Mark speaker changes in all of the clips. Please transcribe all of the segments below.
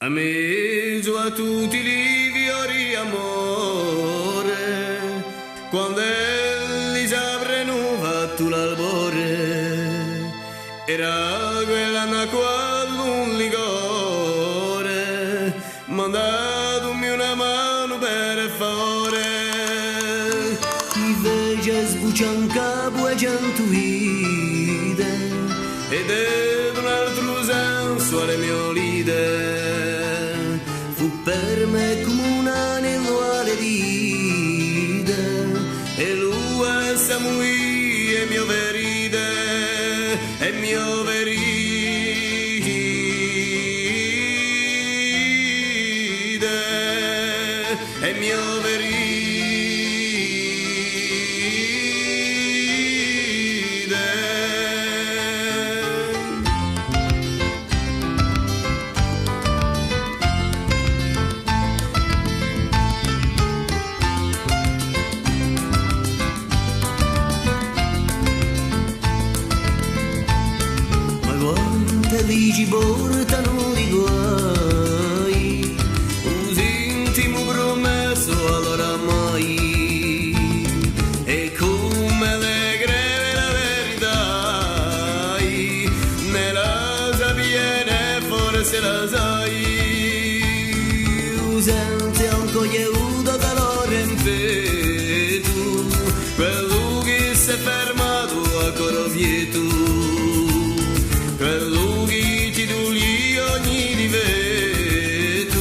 Speaker 1: Amici a tutti li fiori amore, quando elli si aprono fatto l'albore, era quella una quadra un liquore, mandatemi una mano per favore.
Speaker 2: Mi fece sbucciare in capo e cento vite,
Speaker 1: ed è un altro senso alle mie lide.
Speaker 2: Per me come un anello alle dita,
Speaker 1: e lui è Samui e mio veride, e mio veride, e mio veride.
Speaker 2: Felici portano di guai,
Speaker 1: Un intimo promesso allora mai, e come le greve la verità, nella sapiene forse la sai.
Speaker 2: senza ancora aiuto calore in
Speaker 1: Fetu, quello che si è fermato a Corovieto, quello che ti dugli ogni difetto,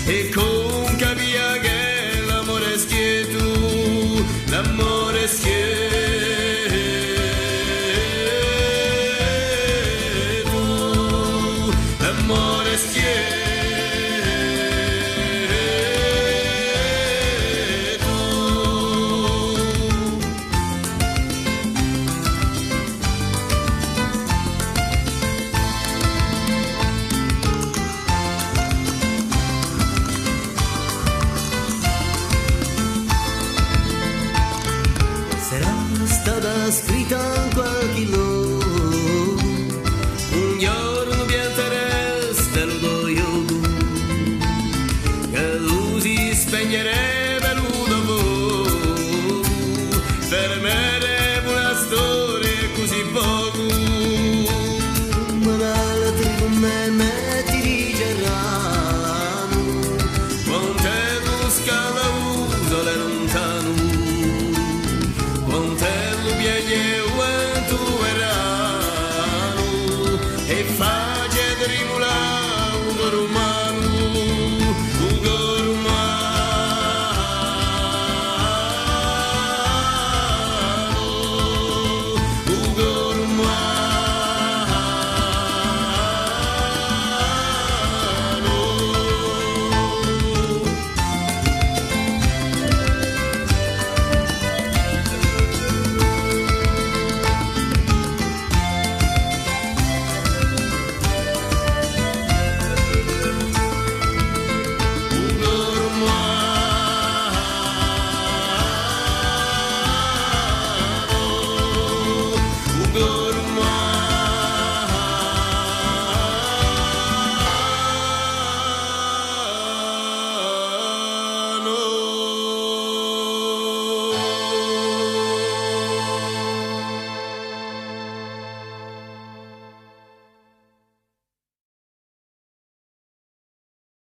Speaker 1: e con capia che l'amore è schieto, l'amore è schieto, l'amore è schieto.
Speaker 2: stata scritta in qualche luogo,
Speaker 1: Un giorno piantereste lo do io, che lui si spegnerebbe lo dopo, fermerebbe una storia così poco.
Speaker 2: ma l'altro con me metti di gerramo,
Speaker 1: Montello scala usole lontano, Montello viene tu erano, e fa